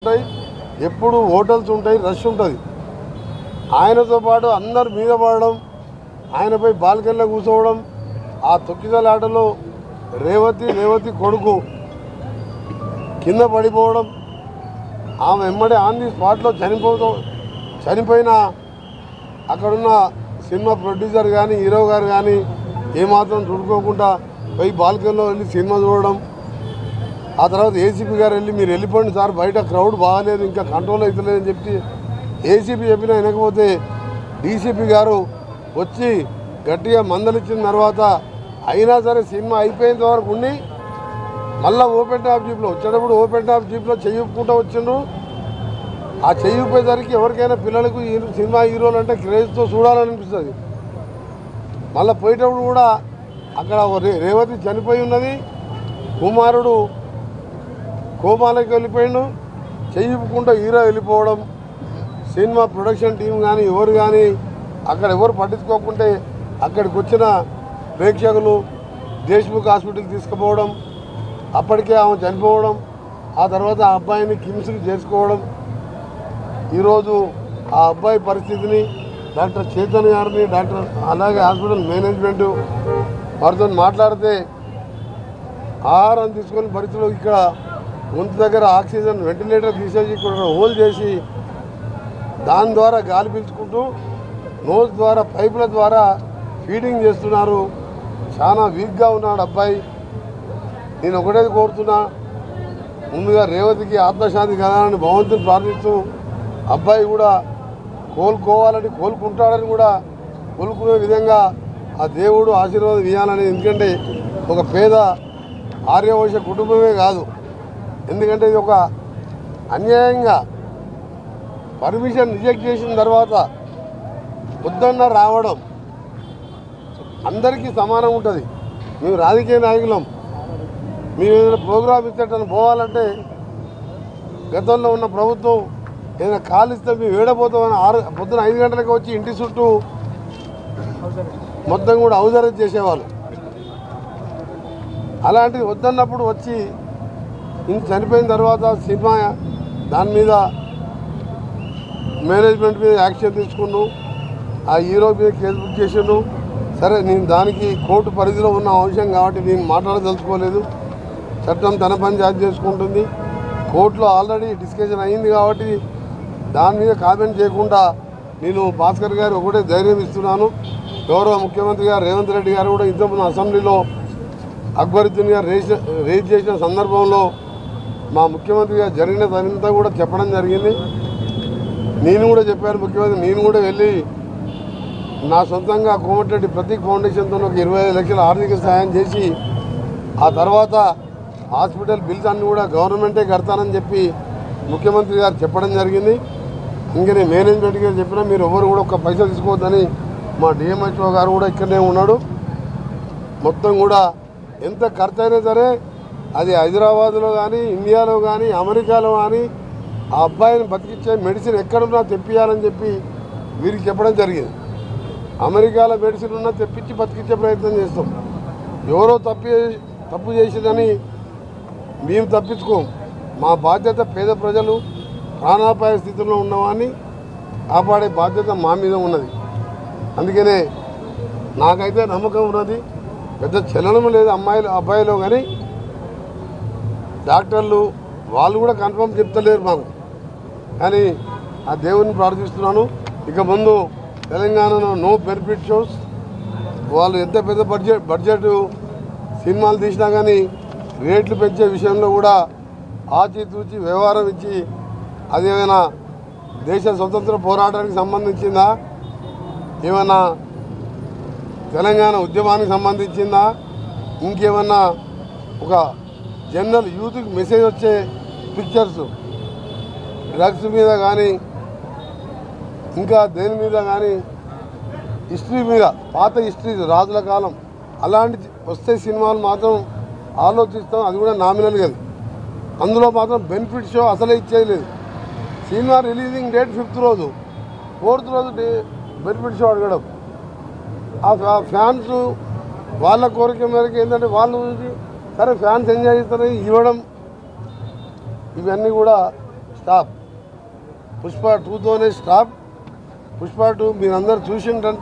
ఉంటాయి, ఎప్పుడు హోటల్స్ ఉంటాయి, రష్ ఉంటుంది. ఆయనతో పాటు అందరు మీద పడడం, ఆయనపై బాల్కనీలో కూర్చోవడం, ఆ తొక్కిసలాటలో రేవతి కొడుకు కింద పడిపోవడం, ఆమె వెంబడి ఆన్ ది స్పాట్లో చనిపోయిన అక్కడున్న సినిమా ప్రొడ్యూసర్ కానీ హీరో గారు కానీ ఏమాత్రం చూడుకోకుండా పోయి బాల్కనీలో వెళ్ళి సినిమా చూడడం. ఆ తర్వాత ఏసీపీ గారు వెళ్ళి మీరు వెళ్ళిపోండి సార్, బయట క్రౌడ్ బాగాలేదు, ఇంకా కంట్రోల్ అవుతలేదని చెప్పి ఏసీపీ చెప్పినా వినకపోతే డీసీపీ గారు వచ్చి గట్టిగా మందలిచ్చిన తర్వాత అయినా సరే సినిమా అయిపోయేంత వరకు ఉండి మళ్ళీ ఓపెన్ టాప్ జీప్లో వచ్చేటప్పుడు ఓపెన్ టాప్ జీప్లో చెయ్యిపుకుంటూ వచ్చిండ్రు. ఆ చెయ్యిపోయేసరికి ఎవరికైనా పిల్లలకు సినిమా హీరోలు అంటే క్రేజ్తో చూడాలనిపిస్తుంది. మళ్ళీ పోయేటప్పుడు కూడా అక్కడ రేవతి చనిపోయి ఉన్నది, కుమారుడు కోమాలకి వెళ్ళిపోయిండు, చెయ్యిపుకుంటూ హీరో వెళ్ళిపోవడం, సినిమా ప్రొడక్షన్ టీం కానీ ఎవరు కానీ అక్కడ ఎవరు పట్టించుకోకుంటే అక్కడికి వచ్చిన ప్రేక్షకులు దేశ్ముఖ్ హాస్పిటల్ తీసుకుపోవడం, అప్పటికే ఆమె చనిపోవడం, ఆ తర్వాత ఆ అబ్బాయిని కిమ్స్కి చేర్చుకోవడం. ఈరోజు ఆ అబ్బాయి పరిస్థితిని డాక్టర్ చైతన్య గారిని అలాగే హాస్పిటల్ మేనేజ్మెంట్ వారితో మాట్లాడితే ఆహారం తీసుకొని పరిస్థితులు ఇక్కడ గొంతు దగ్గర ఆక్సిజన్ వెంటిలేటర్ తీసేసి ఇక్కడ హోల్ చేసి దాని ద్వారా గాలి పీల్చుకుంటూ నోజ్ ద్వారా పైపుల ద్వారా ఫీడింగ్ చేస్తున్నారు. చాలా వీక్గా ఉన్నాడు అబ్బాయి. నేను ఒకటే కోరుతున్నా, ముందుగా రేవతికి ఆత్మశాంతి కలాలని భగవంతుని ప్రార్థిస్తూ అబ్బాయి కూడా కోలుకోవాలని కోలుకుంటాడని కూడా కోలుకునే విధంగా ఆ దేవుడు ఆశీర్వాదం ఇవ్వాలని. ఎందుకంటే ఒక పేద ఆర్యవైశ్య కుటుంబమే కాదు, ఎందుకంటే ఇది ఒక అన్యాయంగా పర్మిషన్ రిజెక్ట్ చేసిన తర్వాత పొద్దున్న రావడం అందరికీ సమానం ఉంటుంది. మేము రాజకీయ నాయకులం, మేము ఏదైనా ప్రోగ్రామ్ ఇచ్చేటని పోవాలంటే గతంలో ఉన్న ప్రభుత్వం ఏదైనా కాలు ఇస్తే మేము ఏడపోతామని పొద్దున 5 గంటలకు వచ్చి ఇంటి చుట్టూ మొత్తం కూడా అవసరం చేసేవాళ్ళు. అలాంటిది వద్దన్నప్పుడు వచ్చి ఇంత చనిపోయిన తర్వాత సినిమా దాని మీద మేనేజ్మెంట్ మీద యాక్షన్ తీసుకున్నాను, ఆ హీరో మీద కేసు బుక్ చేసాను. సరే, నేను దానికి కోర్టు పరిధిలో ఉన్న అంశం కాబట్టి నేను మాట్లాడదలుచుకోలేదు. చట్టం తన పని జారీ చేసుకుంటుంది. కోర్టులో ఆల్రెడీ డిస్కషన్ అయింది కాబట్టి దాని మీద కామెంట్ చేయకుండా నేను భాస్కర్ గారు ఒకటే ధైర్యం ఇస్తున్నాను. గౌరవ ముఖ్యమంత్రి గారు రేవంత్ రెడ్డి గారు కూడా ఇంతకుముందు అసెంబ్లీలో అక్బరుద్దీన్ గారు రేజ్ చేసిన సందర్భంలో మా ముఖ్యమంత్రి గారు జరిగినదంతా కూడా చెప్పడం జరిగింది. నేను కూడా చెప్పాను ముఖ్యమంత్రి, నేను కూడా వెళ్ళి నా సొంతంగా కోమటిరెడ్డి ప్రతీక్ ఫౌండేషన్తో ఒక 25 లక్షల ఆర్థిక సహాయం చేసి ఆ తర్వాత హాస్పిటల్ బిల్స్ అన్నీ కూడా గవర్నమెంటే కడతానని చెప్పి ముఖ్యమంత్రి గారు చెప్పడం జరిగింది. ఇంకా నేను మేనేజ్మెంట్ గారు చెప్పినా మీరు ఎవరు కూడా ఒక్క పైసా తీసుకోవద్దని మా డిఎంహెచ్ఓ గారు కూడా ఇక్కడనే ఉన్నాడు. మొత్తం కూడా ఎంత ఖర్చు అయినా సరే అది హైదరాబాద్లో కానీ ఇండియాలో కానీ అమెరికాలో కానీ ఆ అబ్బాయిని బతికిచ్చే మెడిసిన్ ఎక్కడున్నా తెప్పియాలని చెప్పి వీరికి చెప్పడం జరిగింది. అమెరికాలో మెడిసిన్ ఉన్నా తెప్పించి బతికిచ్చే ప్రయత్నం చేస్తాం. ఎవరో తప్పు చేసేదని మేము తప్పించుకోం. మా బాధ్యత పేద ప్రజలు ప్రాణాపాయ స్థితిలో ఉన్నవాన్ని కాపాడే బాధ్యత మా మీద ఉన్నది. అందుకనే నాకైతే నమ్మకం ఉన్నది, పెద్ద చలనం లేదు అబ్బాయిలో. కానీ డాక్టర్లు వాళ్ళు కూడా కన్ఫర్మ్ చెప్తలేరు మాకు. కానీ ఆ దేవుని ప్రార్థిస్తున్నాను, ఇక ముందు తెలంగాణలో నో బెనిఫిట్ షోస్. వాళ్ళు ఎంత పెద్ద బడ్జెట్ సినిమాలు తీసినా కానీ రేట్లు పెంచే విషయంలో కూడా ఆచితూచి వ్యవహారం ఇచ్చి అదేమైనా దేశ స్వతంత్ర పోరాటానికి సంబంధించిందా, ఏమైనా తెలంగాణ ఉద్యమానికి సంబంధించిందా, ఇంకేమన్నా ఒక జనరల్ యూత్కి మెసేజ్ వచ్చే పిక్చర్స్ డ్రగ్స్ మీద కానీ ఇంకా దేని మీద కానీ హిస్టరీ మీద పాత హిస్టరీ రాజుల కాలం అలాంటి వస్తే సినిమాలు మాత్రం ఆలోచిస్తాం. అది కూడా నామినల్గా. అందులో మాత్రం బెనిఫిట్ షో అసలే ఇచ్చేయలేదు. సినిమా రిలీజింగ్ డేట్ 5th రోజు, 4th రోజు బెనిఫిట్ షో అడగడం. ఆ ఫ్యాన్స్ వాళ్ళ కోరిక మేరకు ఏంటంటే వాళ్ళు సరే ఫ్యాన్స్ ఎంజాయ్ చేస్తారని ఇవ్వడం, ఇవన్నీ కూడా స్టాప్. పుష్ప 2తోనే స్టాప్. పుష్ప 2 మీరందరూ చూసిండ్రని